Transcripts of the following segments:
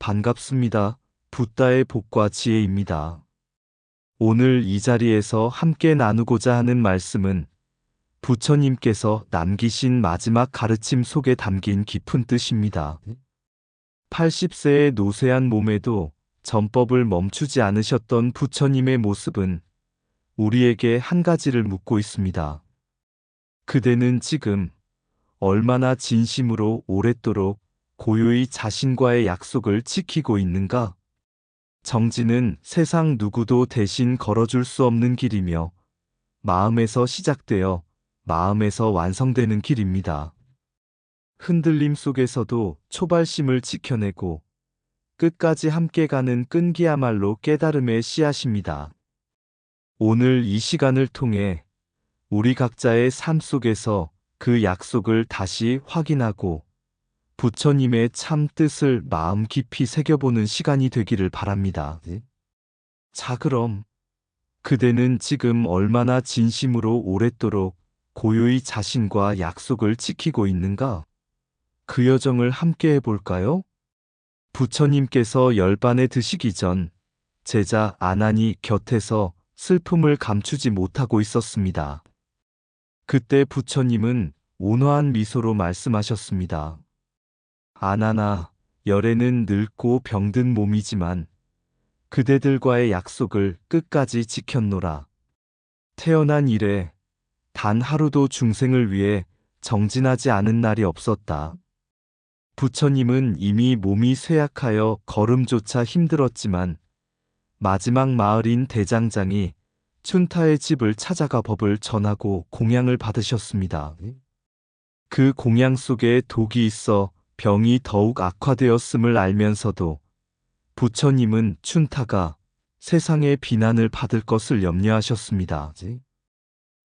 반갑습니다. 붓다의 복과 지혜입니다. 오늘 이 자리에서 함께 나누고자 하는 말씀은 부처님께서 남기신 마지막 가르침 속에 담긴 깊은 뜻입니다. 80세의 노쇠한 몸에도 전법을 멈추지 않으셨던 부처님의 모습은 우리에게 한 가지를 묻고 있습니다. 그대는 지금 얼마나 진심으로 오랫도록 고요히 자신과의 약속을 지키고 있는가? 정진은 세상 누구도 대신 걸어줄 수 없는 길이며 마음에서 시작되어 마음에서 완성되는 길입니다. 흔들림 속에서도 초발심을 지켜내고 끝까지 함께 가는 끈기야말로 깨달음의 씨앗입니다. 오늘 이 시간을 통해 우리 각자의 삶 속에서 그 약속을 다시 확인하고 부처님의 참 뜻을 마음 깊이 새겨보는 시간이 되기를 바랍니다. 자, 그럼 그대는 지금 얼마나 진심으로 오랫도록 고요히 자신과 약속을 지키고 있는가? 그 여정을 함께 해볼까요? 부처님께서 열반에 드시기 전 제자 아난이 곁에서 슬픔을 감추지 못하고 있었습니다. 그때 부처님은 온화한 미소로 말씀하셨습니다. 아난아, 열애는 늙고 병든 몸이지만 그대들과의 약속을 끝까지 지켰노라. 태어난 이래 단 하루도 중생을 위해 정진하지 않은 날이 없었다. 부처님은 이미 몸이 쇠약하여 걸음조차 힘들었지만 마지막 마을인 대장장이 춘타의 집을 찾아가 법을 전하고 공양을 받으셨습니다. 그 공양 속에 독이 있어 병이 더욱 악화되었음을 알면서도 부처님은 춘타가 세상의 비난을 받을 것을 염려하셨습니다.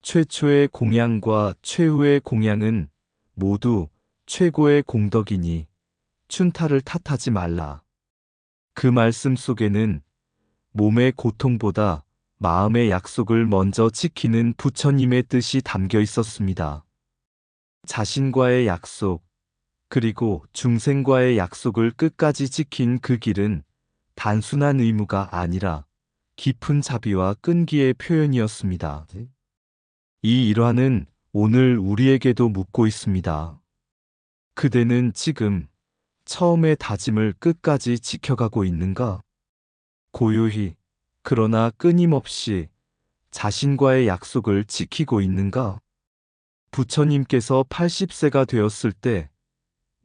최초의 공양과 최후의 공양은 모두 최고의 공덕이니 춘타를 탓하지 말라. 그 말씀 속에는 몸의 고통보다 마음의 약속을 먼저 지키는 부처님의 뜻이 담겨 있었습니다. 자신과의 약속, 그리고 중생과의 약속을 끝까지 지킨 그 길은 단순한 의무가 아니라 깊은 자비와 끈기의 표현이었습니다. 이 일화는 오늘 우리에게도 묻고 있습니다. 그대는 지금 처음의 다짐을 끝까지 지켜가고 있는가? 고요히, 그러나 끊임없이 자신과의 약속을 지키고 있는가? 부처님께서 80세가 되었을 때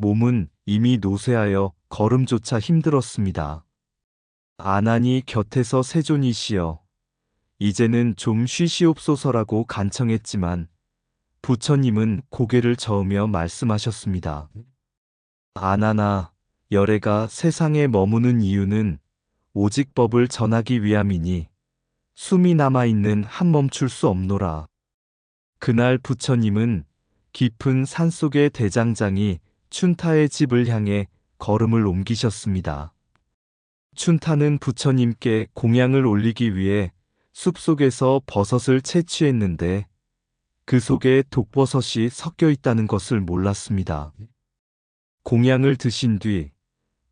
몸은 이미 노쇠하여 걸음조차 힘들었습니다. 아난이 곁에서 세존이시여, 이제는 좀 쉬시옵소서라고 간청했지만 부처님은 고개를 저으며 말씀하셨습니다. 아난아, 열애가 세상에 머무는 이유는 오직 법을 전하기 위함이니 숨이 남아있는 한 멈출 수 없노라. 그날 부처님은 깊은 산속의 대장장이 춘타의 집을 향해 걸음을 옮기셨습니다. 춘타는 부처님께 공양을 올리기 위해 숲속에서 버섯을 채취했는데 그 속에 독버섯이 섞여 있다는 것을 몰랐습니다. 공양을 드신 뒤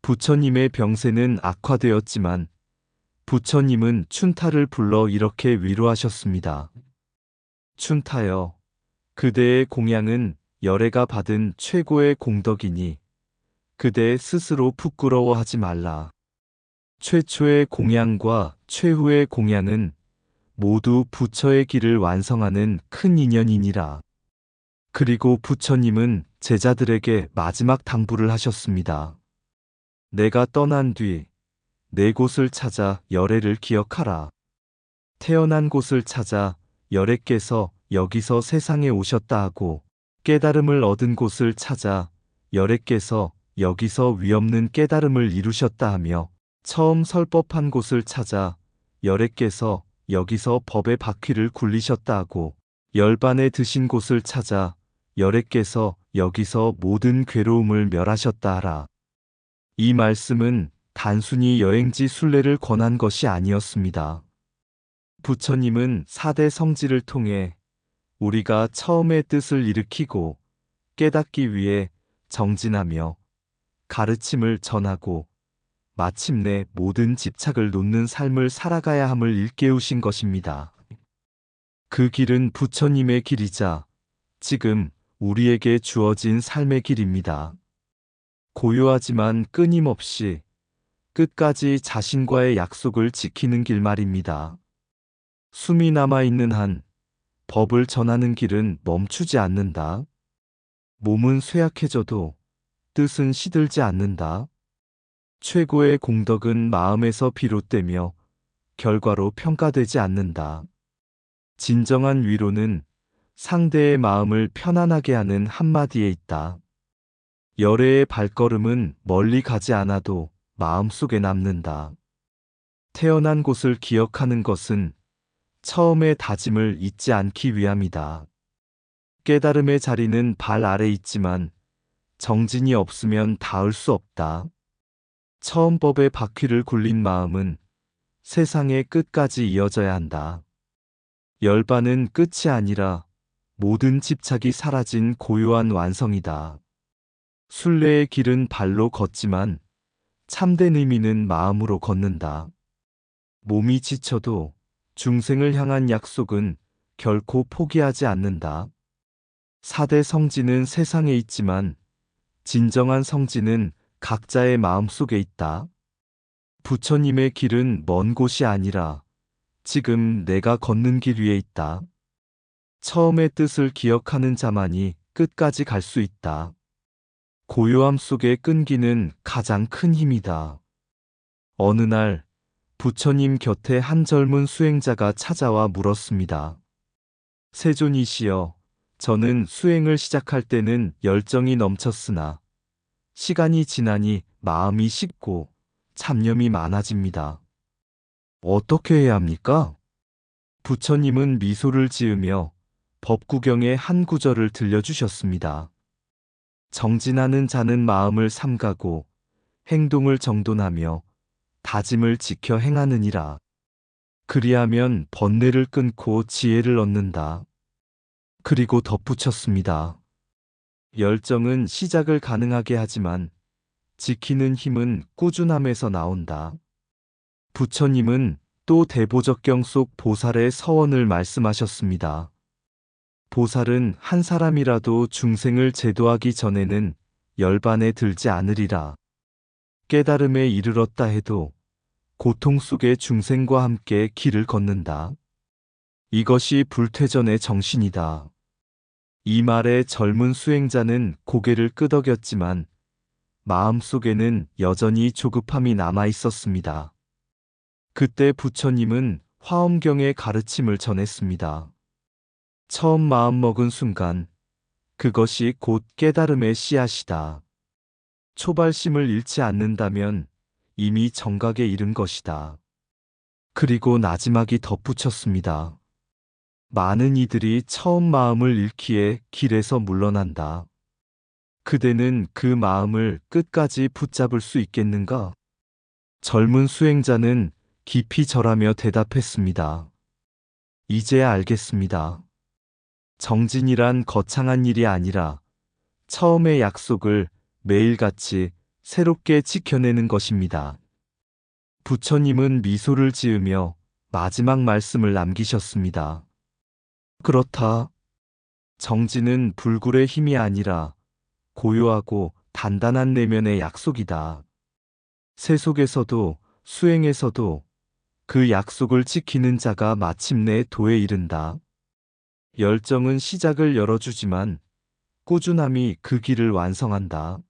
부처님의 병세는 악화되었지만 부처님은 춘타를 불러 이렇게 위로하셨습니다. 춘타여, 그대의 공양은 열애가 받은 최고의 공덕이니 그대 스스로 부끄러워하지 말라. 최초의 공양과 최후의 공양은 모두 부처의 길을 완성하는 큰 인연이니라. 그리고 부처님은 제자들에게 마지막 당부를 하셨습니다. 내가 떠난 뒤 네 곳을 찾아 열애를 기억하라. 태어난 곳을 찾아 열애께서 여기서 세상에 오셨다 하고 깨달음을 얻은 곳을 찾아 열애께서 여기서 위없는 깨달음을 이루셨다 하며 처음 설법한 곳을 찾아 열애께서 여기서 법의 바퀴를 굴리셨다 하고 열반에 드신 곳을 찾아 열애께서 여기서 모든 괴로움을 멸하셨다 하라. 이 말씀은 단순히 여행지 순례를 권한 것이 아니었습니다. 부처님은 4대 성지를 통해 우리가 처음의 뜻을 일으키고 깨닫기 위해 정진하며 가르침을 전하고 마침내 모든 집착을 놓는 삶을 살아가야 함을 일깨우신 것입니다. 그 길은 부처님의 길이자 지금 우리에게 주어진 삶의 길입니다. 고요하지만 끊임없이 끝까지 자신과의 약속을 지키는 길 말입니다. 숨이 남아있는 한 법을 전하는 길은 멈추지 않는다. 몸은 쇠약해져도 뜻은 시들지 않는다. 최고의 공덕은 마음에서 비롯되며 결과로 평가되지 않는다. 진정한 위로는 상대의 마음을 편안하게 하는 한마디에 있다. 열애의 발걸음은 멀리 가지 않아도 마음속에 남는다. 태어난 곳을 기억하는 것은 처음의 다짐을 잊지 않기 위함이다. 깨달음의 자리는 발 아래 있지만 정진이 없으면 닿을 수 없다. 처음 법의 바퀴를 굴린 마음은 세상의 끝까지 이어져야 한다. 열반은 끝이 아니라 모든 집착이 사라진 고요한 완성이다. 순례의 길은 발로 걷지만 참된 의미는 마음으로 걷는다. 몸이 지쳐도 중생을 향한 약속은 결코 포기하지 않는다. 4대 성지는 세상에 있지만 진정한 성지는 각자의 마음속에 있다. 부처님의 길은 먼 곳이 아니라 지금 내가 걷는 길 위에 있다. 처음의 뜻을 기억하는 자만이 끝까지 갈 수 있다. 고요함 속의 끈기는 가장 큰 힘이다. 어느 날 부처님 곁에 한 젊은 수행자가 찾아와 물었습니다. 세존이시여, 저는 수행을 시작할 때는 열정이 넘쳤으나 시간이 지나니 마음이 식고 잡념이 많아집니다. 어떻게 해야 합니까? 부처님은 미소를 지으며 법구경의 한 구절을 들려주셨습니다. 정진하는 자는 마음을 삼가고 행동을 정돈하며 다짐을 지켜 행하느니라. 그리하면 번뇌를 끊고 지혜를 얻는다. 그리고 덧붙였습니다. 열정은 시작을 가능하게 하지만 지키는 힘은 꾸준함에서 나온다. 부처님은 또 대보적경 속 보살의 서원을 말씀하셨습니다. 보살은 한 사람이라도 중생을 제도하기 전에는 열반에 들지 않으리라. 깨달음에 이르렀다 해도 고통 속의 중생과 함께 길을 걷는다. 이것이 불퇴전의 정신이다. 이 말에 젊은 수행자는 고개를 끄덕였지만 마음속에는 여전히 조급함이 남아 있었습니다. 그때 부처님은 화엄경의 가르침을 전했습니다. 처음 마음먹은 순간 그것이 곧 깨달음의 씨앗이다. 초발심을 잃지 않는다면 이미 정각에 이른 것이다. 그리고 나지막이 덧붙였습니다. 많은 이들이 처음 마음을 잃기에 길에서 물러난다. 그대는 그 마음을 끝까지 붙잡을 수 있겠는가? 젊은 수행자는 깊이 절하며 대답했습니다. 이제야 알겠습니다. 정진이란 거창한 일이 아니라 처음의 약속을 매일같이 새롭게 지켜내는 것입니다. 부처님은 미소를 지으며 마지막 말씀을 남기셨습니다. 그렇다. 정진은 불굴의 힘이 아니라 고요하고 단단한 내면의 약속이다. 세속에서도 수행에서도 그 약속을 지키는 자가 마침내 도에 이른다. 열정은 시작을 열어주지만 꾸준함이 그 길을 완성한다.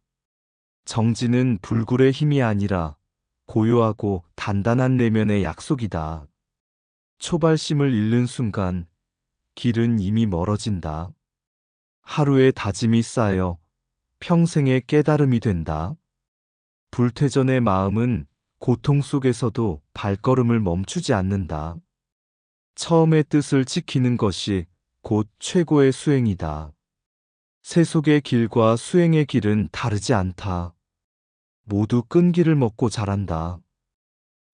정진은 불굴의 힘이 아니라 고요하고 단단한 내면의 약속이다. 초발심을 잃는 순간 길은 이미 멀어진다. 하루의 다짐이 쌓여 평생의 깨달음이 된다. 불퇴전의 마음은 고통 속에서도 발걸음을 멈추지 않는다. 처음의 뜻을 지키는 것이 곧 최고의 수행이다. 세속의 길과 수행의 길은 다르지 않다. 모두 끈기를 먹고 자란다.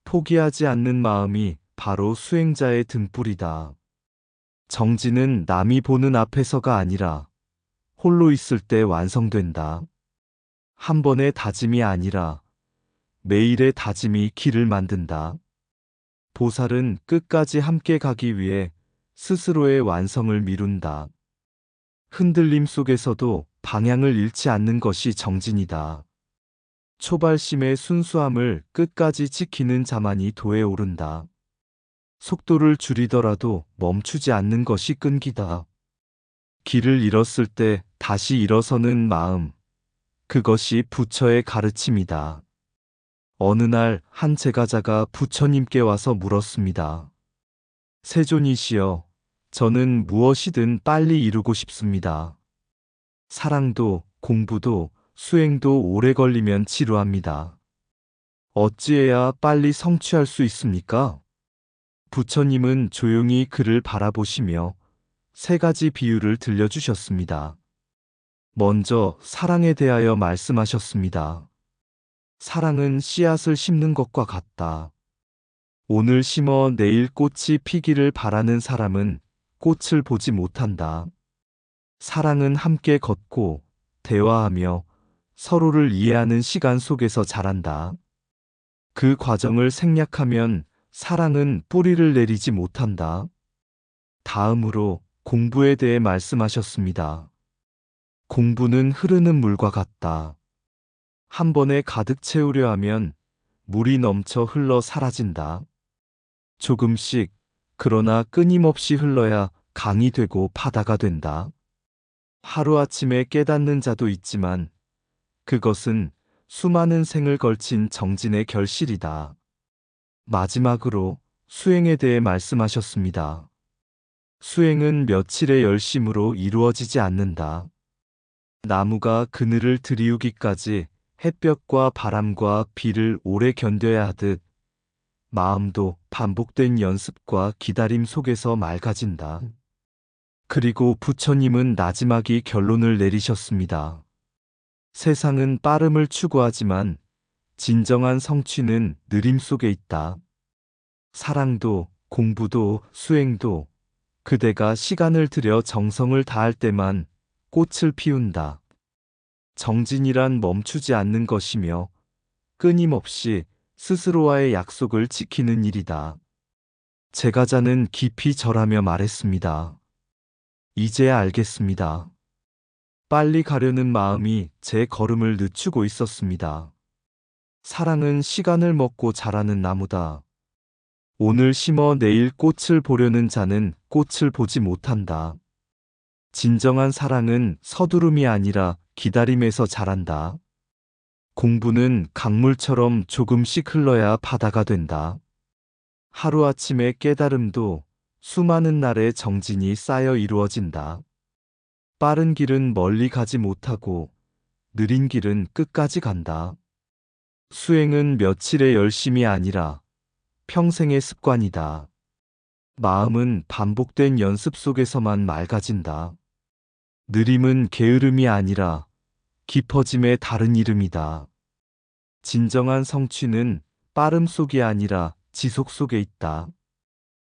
포기하지 않는 마음이 바로 수행자의 등불이다. 정진은 남이 보는 앞에서가 아니라 홀로 있을 때 완성된다. 한 번의 다짐이 아니라 매일의 다짐이 길을 만든다. 보살은 끝까지 함께 가기 위해 스스로의 완성을 미룬다. 흔들림 속에서도 방향을 잃지 않는 것이 정진이다. 초발심의 순수함을 끝까지 지키는 자만이 도에 오른다. 속도를 줄이더라도 멈추지 않는 것이 끈기다. 길을 잃었을 때 다시 일어서는 마음, 그것이 부처의 가르침이다. 어느 날 한 제가자가 부처님께 와서 물었습니다. 세존이시여, 저는 무엇이든 빨리 이루고 싶습니다. 사랑도, 공부도, 수행도 오래 걸리면 지루합니다. 어찌해야 빨리 성취할 수 있습니까? 부처님은 조용히 그를 바라보시며 세 가지 비유를 들려주셨습니다. 먼저 사랑에 대하여 말씀하셨습니다. 사랑은 씨앗을 심는 것과 같다. 오늘 심어 내일 꽃이 피기를 바라는 사람은 꽃을 보지 못한다. 사랑은 함께 걷고 대화하며 서로를 이해하는 시간 속에서 자란다. 그 과정을 생략하면 사랑은 뿌리를 내리지 못한다. 다음으로 공부에 대해 말씀하셨습니다. 공부는 흐르는 물과 같다. 한 번에 가득 채우려 하면 물이 넘쳐 흘러 사라진다. 조금씩, 그러나 끊임없이 흘러야 강이 되고 바다가 된다. 하루아침에 깨닫는 자도 있지만 그것은 수많은 생을 걸친 정진의 결실이다. 마지막으로 수행에 대해 말씀하셨습니다. 수행은 며칠의 열심으로 이루어지지 않는다. 나무가 그늘을 들이우기까지 햇볕과 바람과 비를 오래 견뎌야 하듯 마음도 반복된 연습과 기다림 속에서 맑아진다. 그리고 부처님은 나지막이 결론을 내리셨습니다. 세상은 빠름을 추구하지만 진정한 성취는 느림 속에 있다. 사랑도, 공부도, 수행도 그대가 시간을 들여 정성을 다할 때만 꽃을 피운다. 정진이란 멈추지 않는 것이며 끊임없이 스스로와의 약속을 지키는 일이다. 제가자는 깊이 절하며 말했습니다. 이제야 알겠습니다. 빨리 가려는 마음이 제 걸음을 늦추고 있었습니다. 사랑은 시간을 먹고 자라는 나무다. 오늘 심어 내일 꽃을 보려는 자는 꽃을 보지 못한다. 진정한 사랑은 서두름이 아니라 기다림에서 자란다. 공부는 강물처럼 조금씩 흘러야 바다가 된다. 하루아침의 깨달음도 수많은 날의 정진이 쌓여 이루어진다. 빠른 길은 멀리 가지 못하고 느린 길은 끝까지 간다. 수행은 며칠의 열심이 아니라 평생의 습관이다. 마음은 반복된 연습 속에서만 맑아진다. 느림은 게으름이 아니라 깊어짐의 다른 이름이다. 진정한 성취는 빠름 속이 아니라 지속 속에 있다.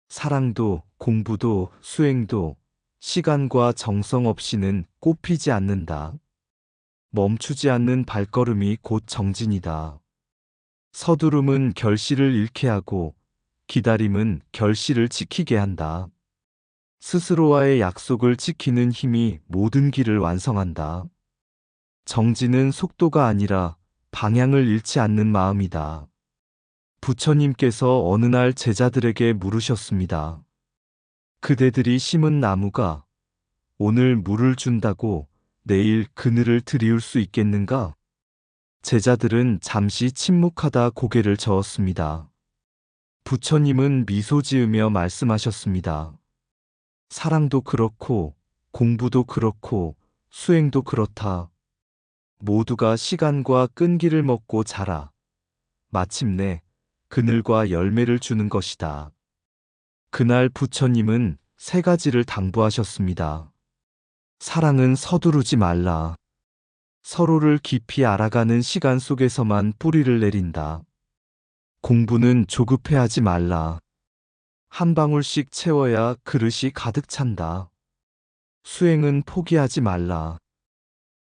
사랑도, 공부도, 수행도 시간과 정성 없이는 꽃피지 않는다. 멈추지 않는 발걸음이 곧 정진이다. 서두름은 결실을 잃게 하고 기다림은 결실을 지키게 한다. 스스로와의 약속을 지키는 힘이 모든 길을 완성한다. 정진은 속도가 아니라 방향을 잃지 않는 마음이다. 부처님께서 어느 날 제자들에게 물으셨습니다. 그대들이 심은 나무가 오늘 물을 준다고 내일 그늘을 들이울 수 있겠는가? 제자들은 잠시 침묵하다 고개를 저었습니다. 부처님은 미소 지으며 말씀하셨습니다. 사랑도 그렇고 공부도 그렇고 수행도 그렇다. 모두가 시간과 끈기를 먹고 자라 마침내 그늘과 열매를 주는 것이다. 그날 부처님은 세 가지를 당부하셨습니다. 사랑은 서두르지 말라. 서로를 깊이 알아가는 시간 속에서만 뿌리를 내린다. 공부는 조급해하지 말라. 한 방울씩 채워야 그릇이 가득 찬다. 수행은 포기하지 말라.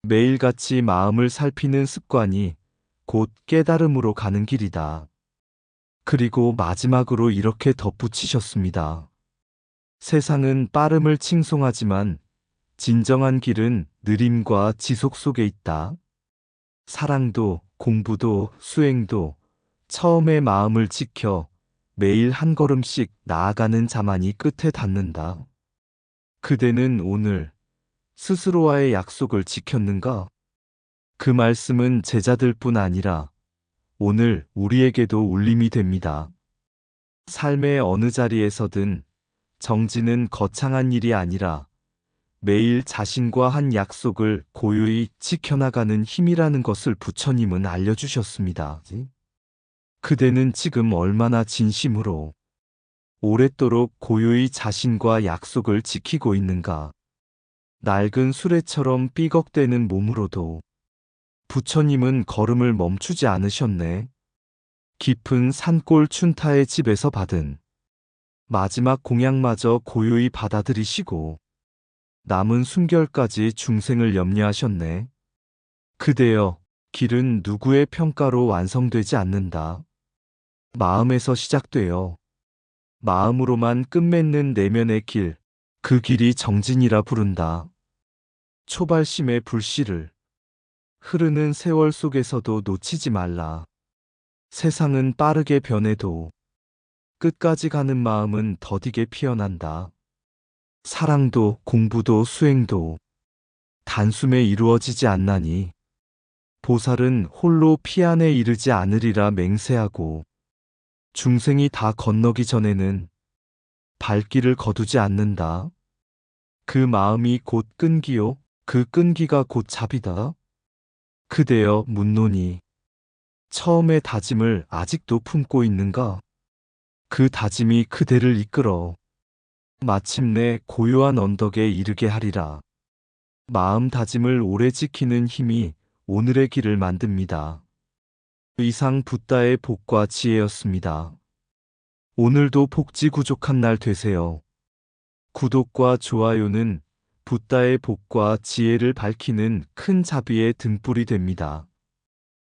매일같이 마음을 살피는 습관이 곧 깨달음으로 가는 길이다. 그리고 마지막으로 이렇게 덧붙이셨습니다. 세상은 빠름을 칭송하지만 진정한 길은 느림과 지속 속에 있다. 사랑도, 공부도, 수행도 처음에 마음을 지켜 매일 한 걸음씩 나아가는 자만이 끝에 닿는다. 그대는 오늘 스스로와의 약속을 지켰는가? 그 말씀은 제자들뿐 아니라 오늘 우리에게도 울림이 됩니다. 삶의 어느 자리에서든 정진은 거창한 일이 아니라 매일 자신과 한 약속을 고요히 지켜나가는 힘이라는 것을 부처님은 알려주셨습니다. 그대는 지금 얼마나 진심으로 오랫도록 고요히 자신과 약속을 지키고 있는가? 낡은 수레처럼 삐걱대는 몸으로도 부처님은 걸음을 멈추지 않으셨네. 깊은 산골 춘타의 집에서 받은 마지막 공약마저 고요히 받아들이시고 남은 숨결까지 중생을 염려하셨네. 그대여, 길은 누구의 평가로 완성되지 않는다. 마음에서 시작되어 마음으로만 끝맺는 내면의 길, 그 길이 정진이라 부른다. 초발심의 불씨를 흐르는 세월 속에서도 놓치지 말라. 세상은 빠르게 변해도 끝까지 가는 마음은 더디게 피어난다. 사랑도 공부도 수행도 단숨에 이루어지지 않나니 보살은 홀로 피안에 이르지 않으리라 맹세하고 중생이 다 건너기 전에는 발길을 거두지 않는다. 그 마음이 곧 끈기요, 그 끈기가 곧 잡이다. 그대여 묻노니 처음의 다짐을 아직도 품고 있는가? 그 다짐이 그대를 이끌어 마침내 고요한 언덕에 이르게 하리라. 마음 다짐을 오래 지키는 힘이 오늘의 길을 만듭니다. 이상 붓다의 복과 지혜였습니다. 오늘도 복지 구족한 날 되세요. 구독과 좋아요는 붓다의 복과 지혜를 밝히는 큰 자비의 등불이 됩니다.